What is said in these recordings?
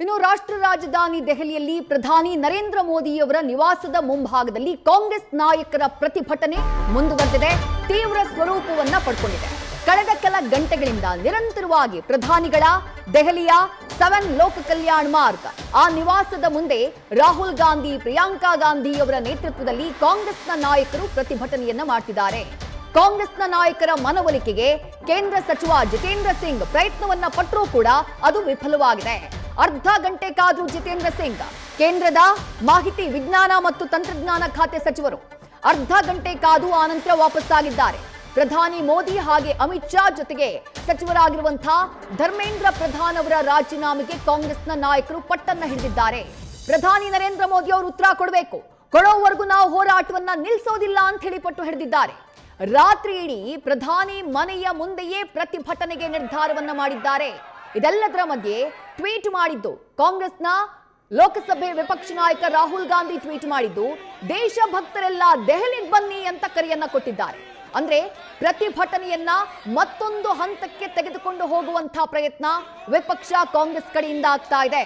ಇನ್ನು ರಾಷ್ಟ್ರ ರಾಜಧಾನಿ ದೆಹಲಿಯಲ್ಲಿ ಪ್ರಧಾನಿ ನರೇಂದ್ರ ಮೋದಿಯವರ ನಿವಾಸದ ಮುಂಭಾಗದಲ್ಲಿ ಕಾಂಗ್ರೆಸ್ ನಾಯಕರ ಪ್ರತಿಭಟನೆ ಮುಂದುವರೆದಿದೆ, ತೀವ್ರ ಸ್ವರೂಪವನ್ನ ಪಡ್ಕೊಂಡಿದೆ. ಕಳೆದ ಕೆಲ ಗಂಟೆಗಳಿಂದ ನಿರಂತರವಾಗಿ ಪ್ರಧಾನಿಗಳ ದೆಹಲಿಯ 7 ಲೋಕ ಕಲ್ಯಾಣ ಮಾರ್ಗ ಆ ನಿವಾಸದ ಮುಂದೆ ರಾಹುಲ್ ಗಾಂಧಿ, ಪ್ರಿಯಾಂಕಾ ಗಾಂಧಿ ಅವರ ನೇತೃತ್ವದಲ್ಲಿ ಕಾಂಗ್ರೆಸ್ನ ನಾಯಕರು ಪ್ರತಿಭಟನೆಯನ್ನ ಮಾಡ್ತಿದ್ದಾರೆ. ಕಾಂಗ್ರೆಸ್ನ ನಾಯಕರ ಮನವೊಲಿಕೆಗೆ ಕೇಂದ್ರ ಸಚಿವ ಜಿತೇಂದ್ರ ಸಿಂಗ್ ಪ್ರಯತ್ನವನ್ನ ಪಟ್ಟರೂ ಕೂಡ ಅದು ವಿಫಲವಾಗಿದೆ. ಅರ್ಧ ಗಂಟೆ ಕಾದ್ರೂ ಜಿತೇಂದ್ರ ಸಿಂಗ್, ಕೇಂದ್ರದ ಮಾಹಿತಿ ವಿಜ್ಞಾನ ಮತ್ತು ತಂತ್ರಜ್ಞಾನ ಖಾತೆ ಸಚಿವರು, ಅರ್ಧ ಗಂಟೆ ಕಾದು ಆನಂತರ ವಾಪಸ್ಸಾಗಿದ್ದಾರೆ. ಪ್ರಧಾನಿ ಮೋದಿ ಹಾಗೆ ಅಮಿತ್ ಶಾ ಜೊತೆಗೆ ಸಚಿವರಾಗಿರುವಂತಹ ಧರ್ಮೇಂದ್ರ ಪ್ರಧಾನ್ ಅವರ ರಾಜೀನಾಮೆಗೆ ಕಾಂಗ್ರೆಸ್ನ ನಾಯಕರು ಪಟ್ಟನ್ನ ಹಿಡಿದಿದ್ದಾರೆ. ಪ್ರಧಾನಿ ನರೇಂದ್ರ ಮೋದಿ ಅವರು ಉತ್ತರ ಕೊಡಬೇಕು, ಕೊಡೋವರೆಗೂ ನಾವು ಹೋರಾಟವನ್ನ ನಿಲ್ಲಿಸೋದಿಲ್ಲ ಅಂತ ಹೇಳಿ ಪಟ್ಟು ಹಿಡಿದಿದ್ದಾರೆ. ರಾತ್ರಿ ಇಡೀ ಪ್ರಧಾನಿ ಮನೆಯ ಮುಂದೆಯೇ ಪ್ರತಿಭಟನೆಗೆ ನಿರ್ಧಾರವನ್ನ ಮಾಡಿದ್ದಾರೆ. ಇದೆಲ್ಲದರ ಮಧ್ಯೆ ಟ್ವೀಟ್ ಮಾಡಿದ್ದು ಕಾಂಗ್ರೆಸ್ನ ಲೋಕಸಭೆ ವಿಪಕ್ಷ ನಾಯಕ ರಾಹುಲ್ ಗಾಂಧಿ ಟ್ವೀಟ್ ಮಾಡಿದ್ದು, ದೇಶಭಕ್ತರೆಲ್ಲ ದೆಹಲಿಗೆ ಬನ್ನಿ ಅಂತ ಕರೆಯನ್ನ ಕೊಟ್ಟಿದ್ದಾರೆ. ಅಂದ್ರೆ ಪ್ರತಿಭಟನೆಯನ್ನ ಮತ್ತೊಂದು ಹಂತಕ್ಕೆ ತೆಗೆದುಕೊಂಡು ಹೋಗುವಂತಹ ಪ್ರಯತ್ನ ವಿಪಕ್ಷ ಕಾಂಗ್ರೆಸ್ ಕಡೆಯಿಂದ ಆಗ್ತಾ ಇದೆ.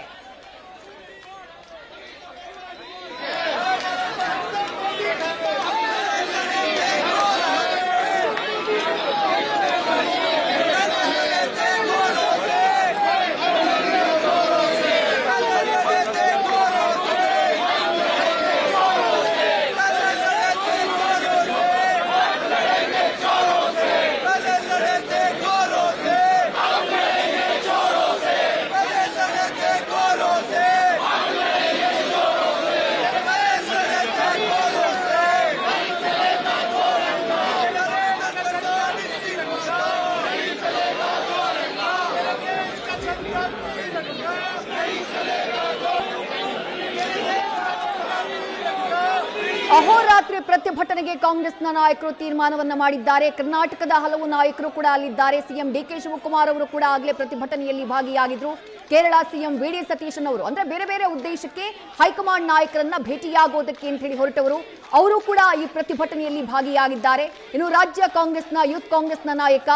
ಅಹೋರಾತ್ರಿ ಪ್ರತಿಭಟನೆಗೆ ಕಾಂಗ್ರೆಸ್ನ ನಾಯಕರು ತೀರ್ಮಾನವನ್ನ ಮಾಡಿದ್ದಾರೆ. ಕರ್ನಾಟಕದ ಹಲವು ನಾಯಕರು ಕೂಡ ಅಲ್ಲಿದ್ದಾರೆ. ಸಿಎಂ ಡಿಕೆ ಶಿವಕುಮಾರ್ ಅವರು ಕೂಡ ಆಗಲೇ ಪ್ರತಿಭಟನೆಯಲ್ಲಿ ಭಾಗಿಯಾಗಿದ್ರು. Kerala CM V D Satheesan ಅವರು ಅಂದ್ರೆ ಬೇರೆ ಬೇರೆ ಉದ್ದೇಶಕ್ಕೆ ಹೈಕಮಾಂಡ್ ನಾಯಕರನ್ನ ಭೇಟಿಯಾಗೋದಕ್ಕೆ ಅಂತ ಹೇಳಿ ಹೊರಟವರು, ಅವರು ಕೂಡ ಈ ಪ್ರತಿಭಟನೆಯಲ್ಲಿ ಭಾಗಿಯಾಗಿದ್ದಾರೆ. ಇನ್ನು ರಾಜ್ಯ ಕಾಂಗ್ರೆಸ್ನ ಯೂತ್ ಕಾಂಗ್ರೆಸ್ನ ನಾಯಕ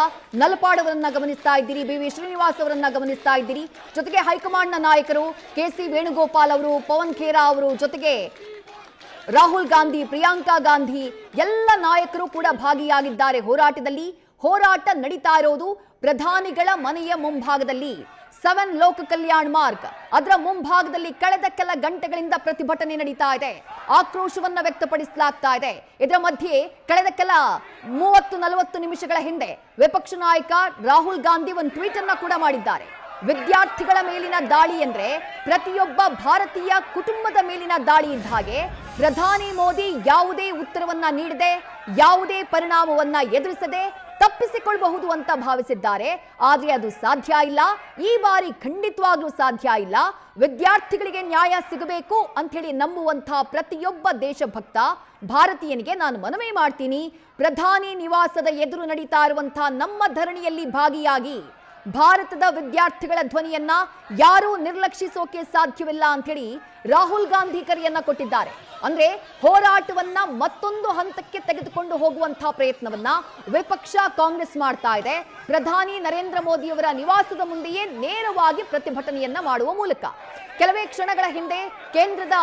ನಲಪಾಡ್ ಅವರನ್ನ ಗಮನಿಸ್ತಾ ಇದ್ದೀರಿ, ಬಿ ವಿ ಶ್ರೀನಿವಾಸ್ ಅವರನ್ನ ಗಮನಿಸ್ತಾ ಇದ್ದೀರಿ. ಜೊತೆಗೆ ಹೈಕಮಾಂಡ್ನ ನಾಯಕರು ಕೆ.ಸಿ. ವೇಣುಗೋಪಾಲ್ ಅವರು, ಪವನ್ ಖೇರಾ ಅವರು, ಜೊತೆಗೆ ರಾಹುಲ್ ಗಾಂಧಿ, ಪ್ರಿಯಾಂಕಾ ಗಾಂಧಿ ಎಲ್ಲ ನಾಯಕರು ಕೂಡ ಭಾಗಿಯಾಗಿದ್ದಾರೆ ಹೋರಾಟದಲ್ಲಿ. ಹೋರಾಟ ನಡೀತಾ ಇರೋದು ಪ್ರಧಾನಿಗಳ ಮನೆಯ ಮುಂಭಾಗದಲ್ಲಿ, 7 ಲೋಕ ಕಲ್ಯಾಣ ಮಾರ್ಗ ಅದರ ಮುಂಭಾಗದಲ್ಲಿ ಕಳೆದ ಕೆಲ ಗಂಟೆಗಳಿಂದ ಪ್ರತಿಭಟನೆ ನಡೀತಾ ಇದೆ. ಆಕ್ರೋಶವನ್ನ ವ್ಯಕ್ತಪಡಿಸಲಾಗ್ತಾ ಇದೆ. ಇದರ ಮಧ್ಯೆ ಕಳೆದ ಕೆಲ 30-40 ನಿಮಿಷಗಳ ಹಿಂದೆ ವಿಪಕ್ಷ ನಾಯಕ ರಾಹುಲ್ ಗಾಂಧಿ ಒಂದು ಟ್ವೀಟ್ ಅನ್ನ ಕೂಡ ಮಾಡಿದ್ದಾರೆ. ವಿದ್ಯಾರ್ಥಿಗಳ ಮೇಲಿನ ದಾಳಿ ಅಂದ್ರೆ ಪ್ರತಿಯೊಬ್ಬ ಭಾರತೀಯ ಕುಟುಂಬದ ಮೇಲಿನ ದಾಳಿ ಇದ್ದ ಹಾಗೆ, ಪ್ರಧಾನಿ ಮೋದಿ ಯಾವುದೇ ಉತ್ತರವನ್ನ ನೀಡದೆ, ಯಾವುದೇ ಪರಿಣಾಮವನ್ನ ಎದುರಿಸದೆ ತಪ್ಪಿಸಿಕೊಳ್ಳಬಹುದು ಅಂತ ಭಾವಿಸಿದ್ದಾರೆ. ಆದ್ರೆ ಅದು ಸಾಧ್ಯ ಇಲ್ಲ. ಈ ಬಾರಿ ಖಂಡಿತವಾಗ್ಲೂ ಸಾಧ್ಯ ಇಲ್ಲ. ವಿದ್ಯಾರ್ಥಿಗಳಿಗೆ ನ್ಯಾಯ ಸಿಗಬೇಕು ಅಂತ ಹೇಳಿ ನಂಬುವಂತಹ ಪ್ರತಿಯೊಬ್ಬ ದೇಶಭಕ್ತ ಭಾರತೀಯನಿಗೆ ನಾನು ಮನವಿ ಮಾಡ್ತೀನಿ, ಪ್ರಧಾನಿ ನಿವಾಸದ ಎದುರು ನಡೀತಾ ಇರುವಂತಹ ನಮ್ಮ ಧರಣಿಯಲ್ಲಿ ಭಾಗಿಯಾಗಿ ಭಾರತದ ವಿದ್ಯಾರ್ಥಿಗಳ ಧ್ವನಿಯನ್ನ ಯಾರೂ ನಿರ್ಲಕ್ಷಿಸೋಕೆ ಸಾಧ್ಯವಿಲ್ಲ ಅಂತ ಹೇಳಿ ರಾಹುಲ್ ಗಾಂಧಿ ಕರೆಯನ್ನ ಕೊಟ್ಟಿದ್ದಾರೆ. ಅಂದ್ರೆ ಹೋರಾಟವನ್ನ ಮತ್ತೊಂದು ಹಂತಕ್ಕೆ ತೆಗೆದುಕೊಂಡು ಹೋಗುವಂತಹ ಪ್ರಯತ್ನವನ್ನ ವಿಪಕ್ಷ ಕಾಂಗ್ರೆಸ್ ಮಾಡ್ತಾ ಇದೆ. ಪ್ರಧಾನಿ ನರೇಂದ್ರ ಮೋದಿಯವರ ನಿವಾಸದ ಮುಂದೆಯೇ ನೇರವಾಗಿ ಪ್ರತಿಭಟನೆಯನ್ನ ಮಾಡುವ ಮೂಲಕ. ಕೆಲವೇ ಕ್ಷಣಗಳ ಹಿಂದೆ ಕೇಂದ್ರದ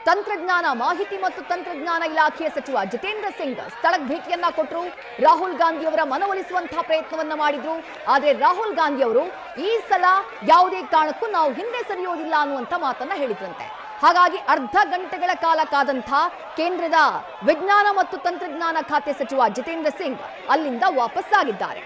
ತಂತ್ರಜ್ಞಾನ, ಮಾಹಿತಿ ಮತ್ತು ತಂತ್ರಜ್ಞಾನ ಇಲಾಖೆಯ ಸಚಿವ ಜಿತೇಂದ್ರ ಸಿಂಗ್ ಸ್ಥಳಕ್ಕೆ ಭೇಟಿಯನ್ನ ಕೊಟ್ಟರು. ರಾಹುಲ್ ಗಾಂಧಿ ಅವರ ಮನವೊಲಿಸುವಂತಹ ಪ್ರಯತ್ನವನ್ನ ಮಾಡಿದ್ರು. ಆದ್ರೆ ರಾಹುಲ್ ಗಾಂಧಿ ಅವರು ಈ ಸಲ ಯಾವುದೇ ಕಾರಣಕ್ಕೂ ನಾವು ಹಿಂದೆ ಸರಿಯೋದಿಲ್ಲ ಅನ್ನುವಂಥ ಮಾತನ್ನ ಹೇಳಿದ್ರಂತೆ. ಹಾಗಾಗಿ ಅರ್ಧ ಗಂಟೆಗಳ ಕಾಲ ಕಾದಂಥ ಕೇಂದ್ರದ ವಿಜ್ಞಾನ ಮತ್ತು ತಂತ್ರಜ್ಞಾನ ಖಾತೆ ಸಚಿವ ಜಿತೇಂದ್ರ ಸಿಂಗ್ ಅಲ್ಲಿಂದ ವಾಪಸ್ಸಾಗಿದ್ದಾರೆ.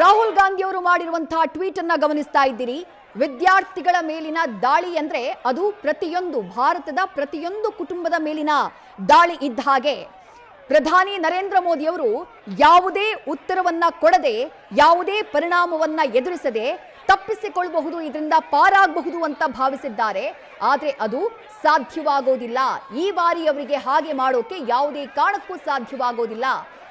ರಾಹುಲ್ ಗಾಂಧಿ ಅವರು ಮಾಡಿರುವಂತಹ ಟ್ವೀಟ್ ಅನ್ನ ಗಮನಿಸ್ತಾ ಇದ್ದೀರಿ. ವಿದ್ಯಾರ್ಥಿಗಳ ಮೇಲಿನ ದಾಳಿ ಅಂದ್ರೆ ಅದು ಪ್ರತಿಯೊಂದು ಭಾರತದ ಪ್ರತಿಯೊಂದು ಕುಟುಂಬದ ಮೇಲಿನ ದಾಳಿ ಇದ್ದ ಹಾಗೆ. ಪ್ರಧಾನಿ ನರೇಂದ್ರ ಮೋದಿ ಅವರು ಯಾವುದೇ ಉತ್ತರವನ್ನ ಕೊಡದೆ, ಯಾವುದೇ ಪರಿಣಾಮವನ್ನ ಎದುರಿಸದೆ ತಪ್ಪಿಸಿಕೊಳ್ಳಬಹುದು, ಇದರಿಂದ ಪಾರಾಗಬಹುದು ಅಂತ ಭಾವಿಸಿದ್ದಾರೆ. ಆದ್ರೆ ಅದು ಸಾಧ್ಯವಾಗೋದಿಲ್ಲ. ಈ ಬಾರಿ ಅವರಿಗೆ ಹಾಗೆ ಮಾಡೋಕೆ ಯಾವುದೇ ಕಾರಣಕ್ಕೂ ಸಾಧ್ಯವಾಗೋದಿಲ್ಲ.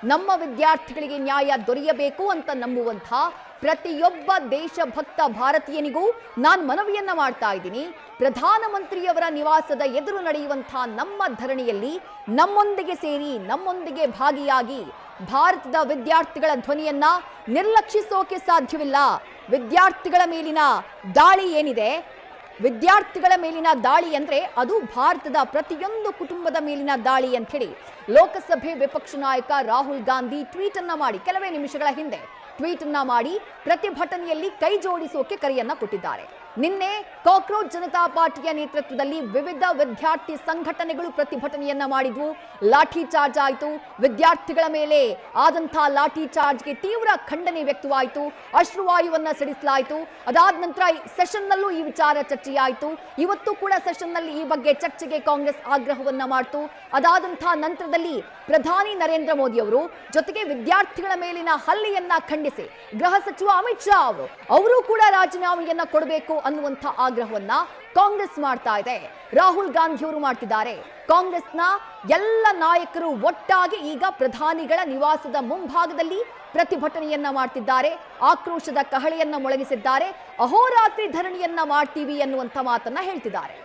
ನಮ್ಮ ವಿದ್ಯಾರ್ಥಿಗಳಿಗೆ ನ್ಯಾಯ ದೊರೆಯಬೇಕು ಅಂತ ನಂಬುವಂತಹ ಪ್ರತಿಯೊಬ್ಬ ದೇಶಭಕ್ತ ಭಾರತೀಯನಿಗೂ ನಾನು ಮನವಿಯನ್ನ ಮಾಡ್ತಾ ಇದ್ದೀನಿ. ಪ್ರಧಾನಮಂತ್ರಿಯವರ ನಿವಾಸದ ಎದುರು ನಡೆಯುವಂತಹ ನಮ್ಮ ಧರಣಿಯಲ್ಲಿ ನಮ್ಮೊಂದಿಗೆ ಸೇರಿ, ನಮ್ಮೊಂದಿಗೆ ಭಾಗಿಯಾಗಿ ಭಾರತದ ವಿದ್ಯಾರ್ಥಿಗಳ ಧ್ವನಿಯನ್ನ ನಿರ್ಲಕ್ಷಿಸೋಕೆ ಸಾಧ್ಯವಿಲ್ಲ. ವಿದ್ಯಾರ್ಥಿಗಳ ಮೇಲಿನ ದಾಳಿ ಏನಿದೆ, ವಿದ್ಯಾರ್ಥಿಗಳ ಮೇಲಿನ ದಾಳಿ ಅಂದ್ರೆ ಅದು ಭಾರತದ ಪ್ರತಿಯೊಂದು ಕುಟುಂಬದ ಮೇಲಿನ ದಾಳಿ ಅಂತ ಹೇಳಿ ಲೋಕಸಭೆ ವಿಪಕ್ಷ ನಾಯಕ ರಾಹುಲ್ ಗಾಂಧಿ ಟ್ವೀಟ್ ಅನ್ನ ಮಾಡಿ, ಕೆಲವೇ ನಿಮಿಷಗಳ ಹಿಂದೆ ಟ್ವೀಟ್ ಅನ್ನ ಮಾಡಿ ಪ್ರತಿಭಟನೆಯಲ್ಲಿ ಕೈ ಜೋಡಿಸೋಕೆ ಕರೆಯನ್ನ ಕೊಟ್ಟಿದ್ದಾರೆ. ನಿನ್ನೆ ಕಾಕ್ರೋಚ್ ಜನತಾ ಪಾರ್ಟಿಯ ನೇತೃತ್ವದಲ್ಲಿ ವಿವಿಧ ವಿದ್ಯಾರ್ಥಿ ಸಂಘಟನೆಗಳು ಪ್ರತಿಭಟನೆಯನ್ನ ಮಾಡಿದ್ವು. ಲಾಠಿ ಚಾರ್ಜ್ ಆಯಿತು. ವಿದ್ಯಾರ್ಥಿಗಳ ಮೇಲೆ ಆದಂತಹ ಲಾಠಿ ಚಾರ್ಜ್ಗೆ ತೀವ್ರ ಖಂಡನೆ ವ್ಯಕ್ತವಾಯಿತು. ಅಶ್ರುವಾಯುವನ್ನ ಸಿಡಿಸಲಾಯಿತು. ಅದಾದ ನಂತರ ಸೆಷನ್ನಲ್ಲೂ ಈ ವಿಚಾರ ಚರ್ಚೆಯಾಯಿತು. ಇವತ್ತು ಕೂಡ ಸೆಷನ್ನಲ್ಲಿ ಈ ಬಗ್ಗೆ ಚರ್ಚೆಗೆ ಕಾಂಗ್ರೆಸ್ ಆಗ್ರಹವನ್ನ ಮಾಡಿತು. ಅದಾದಂತಹ ನಂತರದಲ್ಲಿ ಪ್ರಧಾನಿ ನರೇಂದ್ರ ಮೋದಿ ಅವರು ಜೊತೆಗೆ ವಿದ್ಯಾರ್ಥಿಗಳ ಮೇಲಿನ ಹಲ್ಲೆಯನ್ನ ಖಂಡಿಸಿ ಗೃಹ ಸಚಿವ ಅಮಿತ್ ಶಾ ಅವರು ಕೂಡ ರಾಜೀನಾಮೆಯನ್ನ ಕೊಡಬೇಕು ಅನ್ನುವಂಥ ಆಗ್ರಹವನ್ನ ಕಾಂಗ್ರೆಸ್ ಮಾಡ್ತಾ ಇದೆ. ರಾಹುಲ್ ಗಾಂಧಿ ಅವರು ಮಾಡ್ತಿದ್ದಾರೆ. ಕಾಂಗ್ರೆಸ್ನ ಎಲ್ಲ ನಾಯಕರು ಒಟ್ಟಾಗಿ ಈಗ ಪ್ರಧಾನಿಗಳ ನಿವಾಸದ ಮುಂಭಾಗದಲ್ಲಿ ಪ್ರತಿಭಟನೆಯನ್ನ ಮಾಡ್ತಿದ್ದಾರೆ. ಆಕ್ರೋಶದ ಕಹಳೆಯನ್ನ ಮೊಳಗಿಸಿದ್ದಾರೆ. ಅಹೋರಾತ್ರಿ ಧರಣಿಯನ್ನ ಮಾಡ್ತೀವಿ ಅನ್ನುವಂಥ ಮಾತನ್ನ ಹೇಳ್ತಿದ್ದಾರೆ.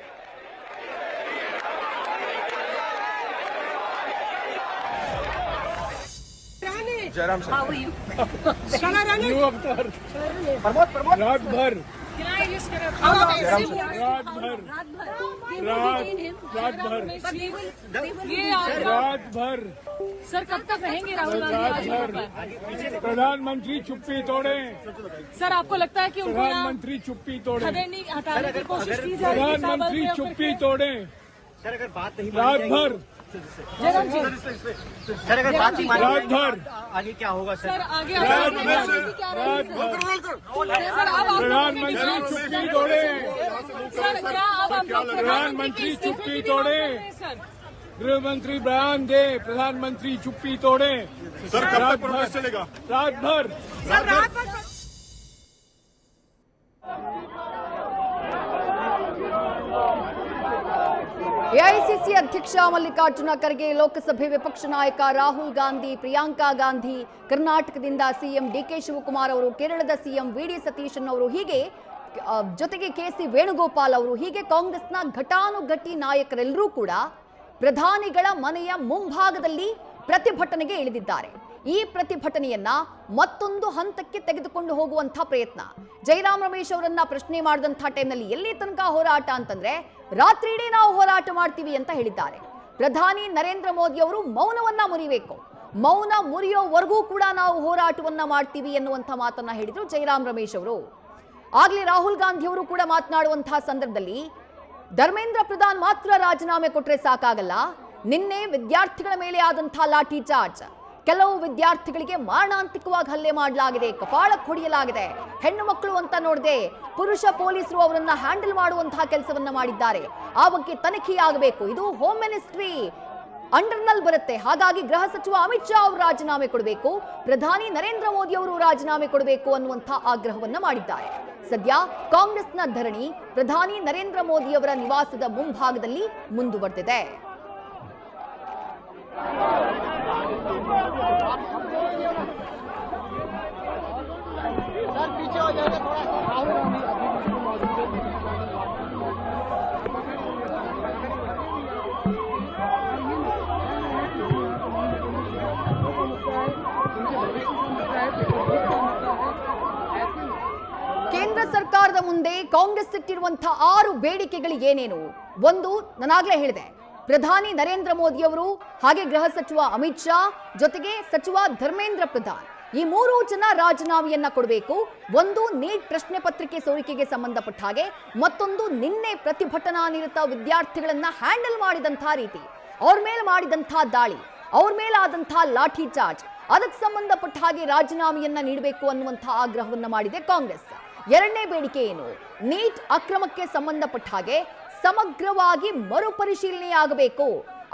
Jairam sir, How are you? New अवतार रात भर रात भर सर कब तक रहेंगे राहुल गांधी? प्रधानमंत्री चुप्पी तोड़े। सर आपको लगता है कि उनको प्रधानमंत्री चुप्पी तोड़े। हटाने की कोशिश की जा रही है? प्रधानमंत्री चुप्पी तोड़े। सर अगर बात नहीं रात भर सर अगर बात नहीं रात भर आगे क्या होगा सर आगे रात भर सर अब प्रधानमंत्री चुप्पी तोड़े। सर क्या अब आप प्रधानमंत्री चुप्पी तोड़े। गृह मंत्री बयान दे, प्रधानमंत्री चुप्पी तोड़े। सर कब तक प्रोटेस्ट चलेगा? रात भर ಎಐಸಿಸಿ ಅಧ್ಯಕ್ಷ ಮಲ್ಲಿಕಾರ್ಜುನ ಖರ್ಗೆ, ಲೋಕಸಭೆ ವಿಪಕ್ಷ ನಾಯಕ ರಾಹುಲ್ ಗಾಂಧಿ, ಪ್ರಿಯಾಂಕಾ ಗಾಂಧಿ, ಕರ್ನಾಟಕದಿಂದ ಸಿಎಂ ಡಿಕೆ ಶಿವಕುಮಾರ್ ಅವರು, ಕೇರಳದ ಸಿಎಂ ವಿಡಿ ಸತೀಶನ್ ಅವರು, ಹೀಗೆ ಜೊತೆಗೆ ಕೆಸಿ ವೇಣುಗೋಪಾಲ್ ಅವರು, ಹೀಗೆ ಕಾಂಗ್ರೆಸ್ನ ಘಟಾನುಘಟಿ ನಾಯಕರೆಲ್ಲರೂ ಕೂಡ ಪ್ರಧಾನಿಗಳ ಮನೆಯ ಮುಂಭಾಗದಲ್ಲಿ ಪ್ರತಿಭಟನೆಗೆ ಇಳಿದಿದ್ದಾರೆ. ಈ ಪ್ರತಿಭಟನೆಯನ್ನ ಮತ್ತೊಂದು ಹಂತಕ್ಕೆ ತೆಗೆದುಕೊಂಡು ಹೋಗುವಂತಹ ಪ್ರಯತ್ನ. ಜೈರಾಮ್ ರಮೇಶ್ ಅವರನ್ನ ಪ್ರಶ್ನೆ ಮಾಡಿದಂತಹ ಟೈಮ್ನಲ್ಲಿ ಎಲ್ಲಿ ತನಕ ಹೋರಾಟ ಅಂತಂದ್ರೆ ರಾತ್ರಿ ಇಡೀ ನಾವು ಹೋರಾಟ ಮಾಡ್ತೀವಿ ಅಂತ ಹೇಳಿದ್ದಾರೆ. ಪ್ರಧಾನಿ ನರೇಂದ್ರ ಮೋದಿ ಅವರು ಮೌನವನ್ನ ಮುರಿಬೇಕು, ಮೌನ ಮುರಿಯೋವರೆಗೂ ಕೂಡ ನಾವು ಹೋರಾಟವನ್ನ ಮಾಡ್ತೀವಿ ಎನ್ನುವಂಥ ಮಾತನ್ನ ಹೇಳಿದ್ರು ಜೈರಾಮ್ ರಮೇಶ್ ಅವರು. ಆಗ್ಲೇ ರಾಹುಲ್ ಗಾಂಧಿ ಅವರು ಕೂಡ ಮಾತನಾಡುವಂತಹ ಸಂದರ್ಭದಲ್ಲಿ ಧರ್ಮೇಂದ್ರ ಪ್ರಧಾನ್ ಮಾತ್ರ ರಾಜೀನಾಮೆ ಕೊಟ್ರೆ ಸಾಕಾಗಲ್ಲ, ನಿನ್ನೆ ವಿದ್ಯಾರ್ಥಿಗಳ ಮೇಲೆ ಆದಂತಹ ಲಾಠಿ ಚಾರ್ಜ್, ಕೆಲವು ವಿದ್ಯಾರ್ಥಿಗಳಿಗೆ ಮಾರಣಾಂತಿಕವಾಗಿ ಹಲ್ಲೆ ಮಾಡಲಾಗಿದೆ, ಕಪಾಳಕ್ಕೆ ಹೊಡೆಯಲಾಗಿದೆ, ಹೆಣ್ಣು ಮಕ್ಕಳು ಅಂತ ನೋಡದೆ ಪುರುಷ ಪೊಲೀಸರು ಅವರನ್ನ ಹ್ಯಾಂಡಲ್ ಮಾಡುವಂತಹ ಕೆಲಸವನ್ನ ಮಾಡಿದ್ದಾರೆ. ಆ ಬಗ್ಗೆ ತನಿಖೆಯಾಗಬೇಕು. ಇದು ಹೋಮ್ ಮಿನಿಸ್ಟ್ರಿ ಅಂಡರ್ನಲ್ಲಿ ಬರುತ್ತೆ. ಹಾಗಾಗಿ ಗೃಹ ಸಚಿವ ಅಮಿತ್ ಶಾ ಅವರು ರಾಜೀನಾಮೆ ಕೊಡಬೇಕು, ಪ್ರಧಾನಿ ನರೇಂದ್ರ ಮೋದಿ ಅವರು ರಾಜೀನಾಮೆ ಕೊಡಬೇಕು ಅನ್ನುವಂತಹ ಆಗ್ರಹವನ್ನ ಮಾಡಿದ್ದಾರೆ. ಸದ್ಯ ಕಾಂಗ್ರೆಸ್ನ ಧರಣಿ ಪ್ರಧಾನಿ ನರೇಂದ್ರ ಮೋದಿ ಅವರ ನಿವಾಸದ ಮುಂಭಾಗದಲ್ಲಿ ಮುಂದುವರೆದಿದೆ. ಕೇಂದ್ರ ಸರ್ಕಾರದ ಮುಂದೆ ಕಾಂಗ್ರೆಸ್ ಇಟ್ಟಿರುವಂತಹ 6 ಬೇಡಿಕೆಗಳು ಏನೇನು? ಒಂದು, ನಾನಾಗ್ಲೇ ಹೇಳಿದೆ, ಪ್ರಧಾನಿ ನರೇಂದ್ರ ಮೋದಿ ಅವರು, ಹಾಗೆ ಗೃಹ ಸಚಿವ ಅಮಿತ್ ಶಾ, ಜೊತೆಗೆ ಸಚಿವ ಧರ್ಮೇಂದ್ರ ಪ್ರಧಾನ್, ಈ 3 ಜನ ರಾಜೀನಾಮೆಯನ್ನ ಕೊಡಬೇಕು. ಒಂದು, ನೀಟ್ ಪ್ರಶ್ನೆ ಪತ್ರಿಕೆ ಸೋರಿಕೆಗೆ ಸಂಬಂಧಪಟ್ಟ ಹಾಗೆ, ಮತ್ತೊಂದು ನಿನ್ನೆ ಪ್ರತಿಭಟನಾ ನಿರತ ವಿದ್ಯಾರ್ಥಿಗಳನ್ನ ಹ್ಯಾಂಡಲ್ ಮಾಡಿದಂತಹ ರೀತಿ, ಅವ್ರ ಮೇಲೆ ಮಾಡಿದಂತಹ ದಾಳಿ, ಅವ್ರ ಮೇಲಾದಂತಹ ಲಾಠಿ ಚಾರ್ಜ್, ಅದಕ್ಕೆ ಸಂಬಂಧಪಟ್ಟ ಹಾಗೆ ರಾಜೀನಾಮೆಯನ್ನ ನೀಡಬೇಕು ಅನ್ನುವಂತಹ ಆಗ್ರಹವನ್ನ ಮಾಡಿದೆ ಕಾಂಗ್ರೆಸ್. ಎರಡನೇ ಬೇಡಿಕೆ ಏನು? ನೀಟ್ ಅಕ್ರಮಕ್ಕೆ ಸಂಬಂಧಪಟ್ಟ ಹಾಗೆ ಸಮಗ್ರವಾಗಿ ಮರುಪರಿಶೀಲನೆಯಾಗಬೇಕು.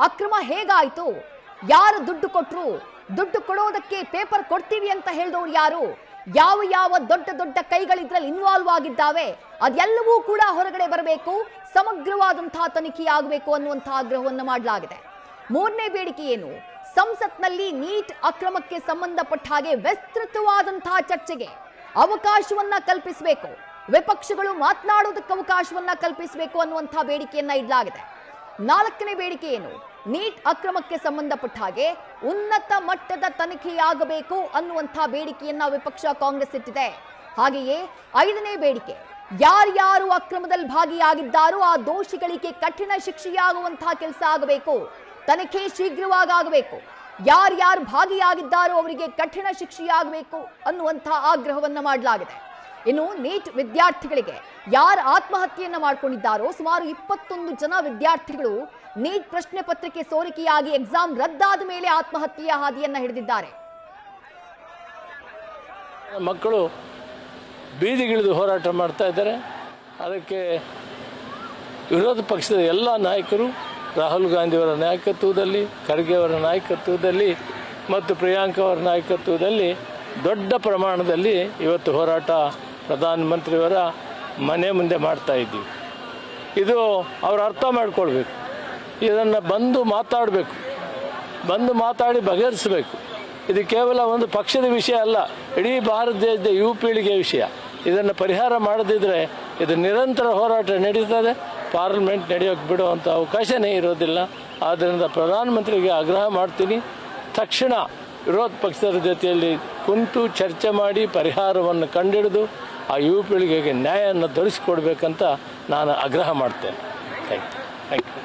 ಅಕ್ರಮ ಹೇಗಾಯ್ತು, ಯಾರು ದುಡ್ಡು ಕೊಟ್ರು, ದುಡ್ಡು ಕೊಡೋದಕ್ಕೆ ಪೇಪರ್ ಕೊಡ್ತೀವಿ ಅಂತ ಹೇಳಿದವರು ಯಾರು, ಯಾವ ದೊಡ್ಡ ದೊಡ್ಡ ಕೈಗಳಿದ್ರಲ್ಲಿ ಇನ್ವಾಲ್ವ್ ಆಗಿದ್ದಾವೆ, ಅದೆಲ್ಲವೂ ಕೂಡ ಹೊರಗಡೆ ಬರಬೇಕು, ಸಮಗ್ರವಾದಂತಹ ತನಿಖೆ ಆಗಬೇಕು ಅನ್ನುವಂತಹ ಆಗ್ರಹವನ್ನು ಮಾಡಲಾಗಿದೆ. ಮೂರನೇ ಬೇಡಿಕೆ ಏನು? ಸಂಸತ್ನಲ್ಲಿ ನೀಟ್ ಅಕ್ರಮಕ್ಕೆ ಸಂಬಂಧಪಟ್ಟ ಹಾಗೆ ವಿಸ್ತೃತವಾದಂತಹ ಚರ್ಚೆಗೆ, ಅವಕಾಶವನ್ನ ಕಲ್ಪಿಸಬೇಕು, ವಿಪಕ್ಷಗಳು ಮಾತನಾಡೋದಕ್ಕೆ ಅವಕಾಶವನ್ನ ಕಲ್ಪಿಸಬೇಕು ಅನ್ನುವಂಥ ಬೇಡಿಕೆಯನ್ನ ಇಡಲಾಗಿದೆ. 4ನೇ ಬೇಡಿಕೆ ಏನು? ನೀಟ್ ಅಕ್ರಮಕ್ಕೆ ಸಂಬಂಧಪಟ್ಟ ಹಾಗೆ ಉನ್ನತ ಮಟ್ಟದ ತನಿಖೆಯಾಗಬೇಕು ಅನ್ನುವಂಥ ಬೇಡಿಕೆಯನ್ನ ವಿಪಕ್ಷ ಕಾಂಗ್ರೆಸ್ ಇಟ್ಟಿದೆ. ಹಾಗೆಯೇ 5ನೇ ಬೇಡಿಕೆ, ಯಾರ್ಯಾರು ಅಕ್ರಮದಲ್ಲಿ ಭಾಗಿಯಾಗಿದ್ದಾರೋ ಆ ದೋಷಿಗಳಿಗೆ ಕಠಿಣ ಶಿಕ್ಷೆಯಾಗುವಂತಹ ಕೆಲಸ ಆಗಬೇಕು, ತನಿಖೆ ಶೀಘ್ರವಾಗಬೇಕು, ಯಾರ್ಯಾರು ಭಾಗಿಯಾಗಿದ್ದಾರೋ ಅವರಿಗೆ ಕಠಿಣ ಶಿಕ್ಷೆಯಾಗಬೇಕು ಅನ್ನುವಂಥ ಆಗ್ರಹವನ್ನ ಮಾಡಲಾಗಿದೆ. ಇನ್ನು ನೀಟ್ ವಿದ್ಯಾರ್ಥಿಗಳಿಗೆ ಯಾರು ಆತ್ಮಹತ್ಯೆಯನ್ನ ಮಾಡ್ಕೊಂಡಿದ್ದಾರೋ ಸುಮಾರು 21 ಜನ ವಿದ್ಯಾರ್ಥಿಗಳು ನೀಟ್ ಪ್ರಶ್ನೆ ಪತ್ರಿಕೆ ಸೋರಿಕೆಯಾಗಿ ಎಕ್ಸಾಮ್ ರದ್ದಾದ ಮೇಲೆ ಆತ್ಮಹತ್ಯೆಯ ಹಾದಿಯನ್ನ ಹಿಡಿದಿದ್ದಾರೆ. ಮಕ್ಕಳು ಬೀದಿಗಿಳಿದು ಹೋರಾಟ ಮಾಡ್ತಾ ಇದ್ದಾರೆ. ಅದಕ್ಕೆ ವಿರೋಧ ಪಕ್ಷದ ಎಲ್ಲ ನಾಯಕರು, ರಾಹುಲ್ ಗಾಂಧಿಯವರ ನಾಯಕತ್ವದಲ್ಲಿ, ಖರ್ಗೆ ಅವರ ನಾಯಕತ್ವದಲ್ಲಿ ಮತ್ತು ಪ್ರಿಯಾಂಕಾ ಅವರ ನಾಯಕತ್ವದಲ್ಲಿ ದೊಡ್ಡ ಪ್ರಮಾಣದಲ್ಲಿ ಇವತ್ತು ಹೋರಾಟ ಪ್ರಧಾನಮಂತ್ರಿಯವರ ಮನೆ ಮುಂದೆ ಮಾಡ್ತಾ ಇದ್ದೀವಿ. ಇದು ಅವರು ಅರ್ಥ ಮಾಡ್ಕೊಳ್ಬೇಕು, ಇದನ್ನು ಬಂದು ಮಾತಾಡಬೇಕು, ಬಂದು ಮಾತಾಡಿ ಬಗೆಹರಿಸಬೇಕು. ಇದು ಕೇವಲ ಒಂದು ಪಕ್ಷದ ವಿಷಯ ಅಲ್ಲ, ಇಡೀ ಭಾರತ ದೇಶದ ಯುವ ಪೀಳಿಗೆಯ ವಿಷಯ. ಇದನ್ನು ಪರಿಹಾರ ಮಾಡದಿದ್ದರೆ ಇದು ನಿರಂತರ ಹೋರಾಟ ನಡೀತದೆ, ಪಾರ್ಲಿಮೆಂಟ್ ನಡೆಯೋಕ್ಕೆ ಬಿಡುವಂಥ ಅವಕಾಶನೇ ಇರೋದಿಲ್ಲ. ಆದ್ದರಿಂದ ಪ್ರಧಾನಮಂತ್ರಿಗೆ ಆಗ್ರಹ ಮಾಡ್ತೀನಿ, ತಕ್ಷಣ ವಿರೋಧ ಪಕ್ಷದ ಜೊತೆಯಲ್ಲಿ ಕುಂತು ಚರ್ಚೆ ಮಾಡಿ ಪರಿಹಾರವನ್ನು ಕಂಡುಹಿಡಿದು ಆ ಯುವ ಪೀಳಿಗೆಗೆ ನ್ಯಾಯವನ್ನು ದೊರಕಿಸಿಕೊಡ್ಬೇಕಂತ ನಾನು ಆಗ್ರಹ ಮಾಡ್ತೇನೆ. Thank you.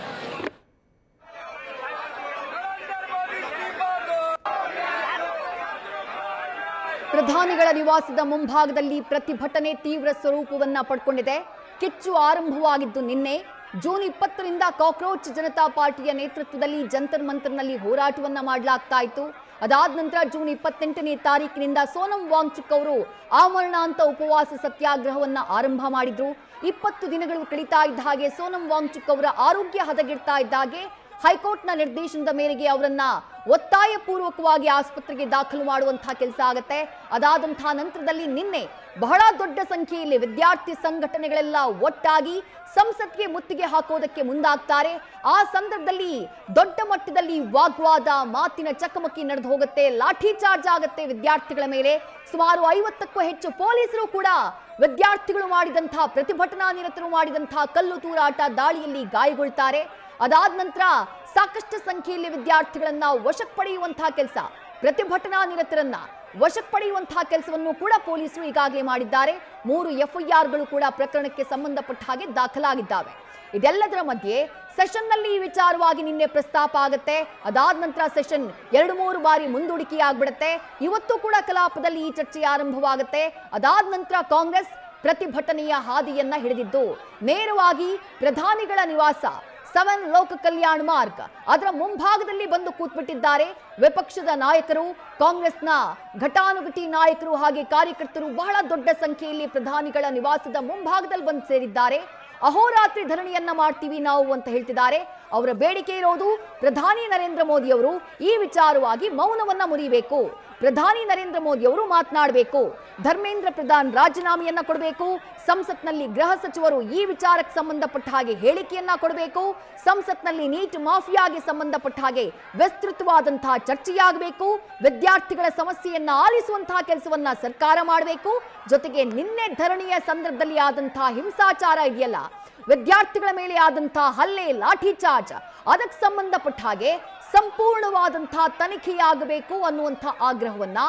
ಪ್ರಧಾನಿಗಳ ನಿವಾಸದ ಮುಂಭಾಗದಲ್ಲಿ ಪ್ರತಿಭಟನೆ ತೀವ್ರ ಸ್ವರೂಪವನ್ನ ಪಡ್ಕೊಂಡಿದೆ. ಕಿಚ್ಚು ಆರಂಭವಾಗಿದ್ದು ನಿನ್ನೆ ಜೂನ್ 20ರಿಂದ ಕಾಕ್ರೋಚ್ ಜನತಾ ಪಾರ್ಟಿಯ ನೇತೃತ್ವದಲ್ಲಿ ಜಂತರ್ ಮಂತರ್ನಲ್ಲಿ ಹೋರಾಟವನ್ನ ಮಾಡಲಾಗ್ತಾ ಇತ್ತು. ಅದಾದ ನಂತರ ಜೂನ್ 28ನೇ ತಾರೀಕಿನಿಂದ ಸೋನಂ ವಾಂಗ್ಚುಕ್ ಅವರು ಆಮರಣಾಂತ ಉಪವಾಸ ಸತ್ಯಾಗ್ರಹವನ್ನ ಆರಂಭ ಮಾಡಿದ್ರು. 20 ದಿನಗಳು ಕಳೀತಾ ಇದ್ದ ಹಾಗೆ ಸೋನಂ ವಾಂಗ್ಚುಕ್ ಅವರ ಆರೋಗ್ಯ ಹದಗೆಡ್ತಾ ಇದ್ದ ಹಾಗೆ ಹೈಕೋರ್ಟ್ನ ನಿರ್ದೇಶನದ ಮೇರೆಗೆ ಅವರನ್ನ ಒತ್ತಾಯಪೂರ್ವಕವಾಗಿ ಆಸ್ಪತ್ರೆಗೆ ದಾಖಲು ಮಾಡುವಂತಹ ಕೆಲಸ ಆಗುತ್ತೆ. ಅದಾದಂತಹ ನಂತರದಲ್ಲಿ ನಿನ್ನೆ ಬಹಳ ದೊಡ್ಡ ಸಂಖ್ಯೆಯಲ್ಲಿ ವಿದ್ಯಾರ್ಥಿ ಸಂಘಟನೆಗಳೆಲ್ಲ ಒಟ್ಟಾಗಿ ಸಂಸತ್ಗೆ ಮುತ್ತಿಗೆ ಹಾಕೋದಕ್ಕೆ ಮುಂದಾಗ್ತಾರೆ. ಆ ಸಂದರ್ಭದಲ್ಲಿ ದೊಡ್ಡ ಮಟ್ಟದಲ್ಲಿ ವಾಗ್ವಾದ, ಮಾತಿನ ಚಕಮಕಿ ನಡೆದು ಹೋಗುತ್ತೆ, ಲಾಠಿ ಚಾರ್ಜ್ ಆಗುತ್ತೆ ವಿದ್ಯಾರ್ಥಿಗಳ ಮೇಲೆ. ಸುಮಾರು 50ಕ್ಕೂ ಹೆಚ್ಚು ಪೊಲೀಸರು ಕೂಡ ವಿದ್ಯಾರ್ಥಿಗಳು ಮಾಡಿದಂತಹ, ಪ್ರತಿಭಟನಾ ನಿರತರು ಮಾಡಿದಂತಹ ಕಲ್ಲು ತೂರಾಟ ದಾಳಿಯಲ್ಲಿ ಗಾಯಗೊಳ್ತಾರೆ. ಅದಾದ ನಂತರ ಸಾಕಷ್ಟು ಸಂಖ್ಯೆಯಲ್ಲಿ ವಿದ್ಯಾರ್ಥಿಗಳನ್ನ ವಶಕ್ಕೆ ಪಡೆಯುವಂತಹ ಕೆಲಸ, ಪ್ರತಿಭಟನಾ ನಿರತರನ್ನ ವಶಕ್ಕೆ ಪಡೆಯುವಂತಹ ಕೆಲಸವನ್ನು ಕೂಡ ಪೊಲೀಸರು ಈಗಾಗಲೇ ಮಾಡಿದ್ದಾರೆ. 3 FIRಗಳು ಕೂಡ ಪ್ರಕರಣಕ್ಕೆ ಸಂಬಂಧಪಟ್ಟ ಹಾಗೆ ದಾಖಲಾಗಿದ್ದಾವೆ. ಇದೆಲ್ಲದರ ಮಧ್ಯೆ ಸೆಷನ್ನಲ್ಲಿ ಈ ವಿಚಾರವಾಗಿ ನಿನ್ನೆ ಪ್ರಸ್ತಾಪ ಆಗುತ್ತೆ. ಅದಾದ ನಂತರ ಸೆಷನ್ 2-3 ಬಾರಿ ಮುಂದೂಡಿಕೆ ಆಗ್ಬಿಡುತ್ತೆ. ಇವತ್ತು ಕೂಡ ಕಲಾಪದಲ್ಲಿ ಈ ಚರ್ಚೆ ಆರಂಭವಾಗುತ್ತೆ. ಅದಾದ ನಂತರ ಕಾಂಗ್ರೆಸ್ ಪ್ರತಿಭಟನೆಯ ಹಾದಿಯನ್ನ ಹಿಡಿದಿದ್ದು ನೇರವಾಗಿ ಪ್ರಧಾನಿಗಳ ನಿವಾಸ 7 ಲೋಕ ಕಲ್ಯಾಣ ಮಾರ್ಗ ಅದರ ಮುಂಭಾಗದಲ್ಲಿ ಬಂದು ಕೂತ್ಬಿಟ್ಟಿದ್ದಾರೆ ವಿಪಕ್ಷದ ನಾಯಕರು, ಕಾಂಗ್ರೆಸ್ನ ಘಟಾನುಘಟಿ ನಾಯಕರು ಹಾಗೆ ಕಾರ್ಯಕರ್ತರು ಬಹಳ ದೊಡ್ಡ ಸಂಖ್ಯೆಯಲ್ಲಿ ಪ್ರಧಾನಿಗಳ ನಿವಾಸದ ಮುಂಭಾಗದಲ್ಲಿ ಬಂದು ಸೇರಿದ್ದಾರೆ. ಅಹೋರಾತ್ರಿ ಧರಣಿಯನ್ನ ಮಾಡ್ತೀವಿ ನಾವು ಅಂತ ಹೇಳ್ತಿದ್ದಾರೆ. ಅವರ ಬೇಡಿಕೆ ಇರೋದು ಪ್ರಧಾನಿ ನರೇಂದ್ರ ಮೋದಿ ಅವರು ಈ ವಿಚಾರವಾಗಿ ಮೌನವನ್ನ ಮುರಿಬೇಕು, ಪ್ರಧಾನಿ ನರೇಂದ್ರ ಮೋದಿ ಅವರು ಮಾತನಾಡಬೇಕು, ಧರ್ಮೇಂದ್ರ ಪ್ರಧಾನ್ ರಾಜೀನಾಮೆಯನ್ನ ಕೊಡಬೇಕು, ಸಂಸತ್ನಲ್ಲಿ ಗೃಹ ಸಚಿವರು ಈ ವಿಚಾರಕ್ಕೆ ಸಂಬಂಧಪಟ್ಟ ಹಾಗೆ ಹೇಳಿಕೆಯನ್ನ ಕೊಡಬೇಕು, ಸಂಸತ್ನಲ್ಲಿ ನೀಟ್ ಮಾಫಿಯಾಗೆ ಸಂಬಂಧಪಟ್ಟ ಹಾಗೆ ವಿಸ್ತೃತವಾದಂತಹ ಚರ್ಚೆಯಾಗಬೇಕು, ವಿದ್ಯಾರ್ಥಿಗಳ ಸಮಸ್ಯೆಯನ್ನ ಆಲಿಸುವಂತಹ ಕೆಲಸವನ್ನ ಸರ್ಕಾರ ಮಾಡಬೇಕು. ಜೊತೆಗೆ ನಿನ್ನೆ ಧರಣಿಯ ಸಂದರ್ಭದಲ್ಲಿ ಆದಂತಹ ಹಿಂಸಾಚಾರ ಇದೆಯಲ್ಲ, ವಿದ್ಯಾರ್ಥಿಗಳ ಮೇಲೆ ಆದಂತಹ ಹಲ್ಲೆ, ಲಾಠಿ ಚಾರ್ಜ್, ಅದಕ್ಕೆ ಸಂಬಂಧಪಟ್ಟ ಹಾಗೆ ಸಂಪೂರ್ಣವಾದಂತಹ ತನಿಖೆಯಾಗಬೇಕು ಅನ್ನುವಂತಹ ಆಗ್ರಹವನ್ನ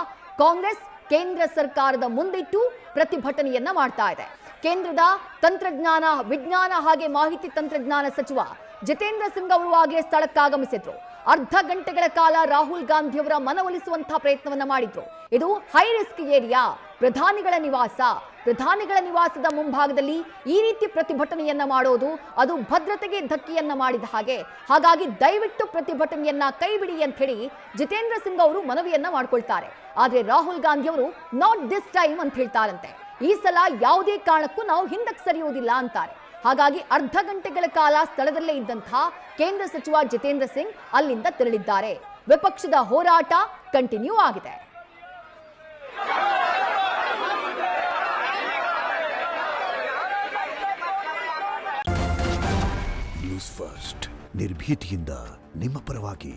ಕಾಂಗ್ರೆಸ್ ಕೇಂದ್ರ ಸರ್ಕಾರದ ಮುಂದಿಟ್ಟು ಪ್ರತಿಭಟನೆಯನ್ನ ಮಾಡ್ತಾ ಇದೆ. ಕೇಂದ್ರದ ತಂತ್ರಜ್ಞಾನ, ವಿಜ್ಞಾನ ಹಾಗೆ ಮಾಹಿತಿ ತಂತ್ರಜ್ಞಾನ ಸಚಿವ ಜಿತೇಂದ್ರ ಸಿಂಗ್ ಅವರು ಆಗಲೇ ಸ್ಥಳಕ್ಕಾಗಮಿಸಿದ್ರು. ಅರ್ಧ ಗಂಟೆಗಳ ಕಾಲ ರಾಹುಲ್ ಗಾಂಧಿ ಅವರ ಮನವೊಲಿಸುವಂತಹ ಪ್ರಯತ್ನವನ್ನ ಮಾಡಿದ್ರು. ಇದು ಹೈ ರಿಸ್ಕ್ ಏರಿಯಾ, ಪ್ರಧಾನಿಗಳ ನಿವಾಸ, ಪ್ರಧಾನಿಗಳ ನಿವಾಸದ ಮುಂಭಾಗದಲ್ಲಿ ಈ ರೀತಿ ಪ್ರತಿಭಟನೆಯನ್ನ ಮಾಡೋದು ಅದು ಭದ್ರತೆಗೆ ಧಕ್ಕೆಯನ್ನ ಮಾಡಿದ ಹಾಗೆ, ಹಾಗಾಗಿ ದಯವಿಟ್ಟು ಪ್ರತಿಭಟನೆಯನ್ನ ಕೈಬಿಡಿ ಅಂತ ಹೇಳಿ ಜಿತೇಂದ್ರ ಸಿಂಗ್ ಅವರು ಮನವಿಯನ್ನ ಮಾಡ್ಕೊಳ್ತಾರೆ. ಆದ್ರೆ ರಾಹುಲ್ ಗಾಂಧಿ ಅವರು ನಾಟ್ ದಿಸ್ ಟೈಮ್ ಅಂತ ಹೇಳ್ತಾರಂತೆ. ಈ ಸಲ ಯಾವುದೇ ಕಾರಣಕ್ಕೂ ನಾವು ಹಿಂದಕ್ಕೆ ಸರಿಯುವುದಿಲ್ಲ ಅಂತಾರೆ. ಹಾಗಾಗಿ ಅರ್ಧ ಗಂಟೆಗಳ ಕಾಲ ಸ್ಥಳದಲ್ಲೇ ಇದ್ದಂತಹ ಕೇಂದ್ರ ಸಚಿವ ಜಿತೇಂದ್ರ ಸಿಂಗ್ ಅಲ್ಲಿಂದ ತೆರಳಿದ್ದಾರೆ. ವಿಪಕ್ಷದ ಹೋರಾಟ ಕಂಟಿನ್ಯೂ ಆಗಿದೆ. ನ್ಯೂಸ್ ಫಸ್ಟ್ ನಿರ್ಭೀತಿಯಿಂದ ನಿಮ್ಮ ಪರವಾಗಿ.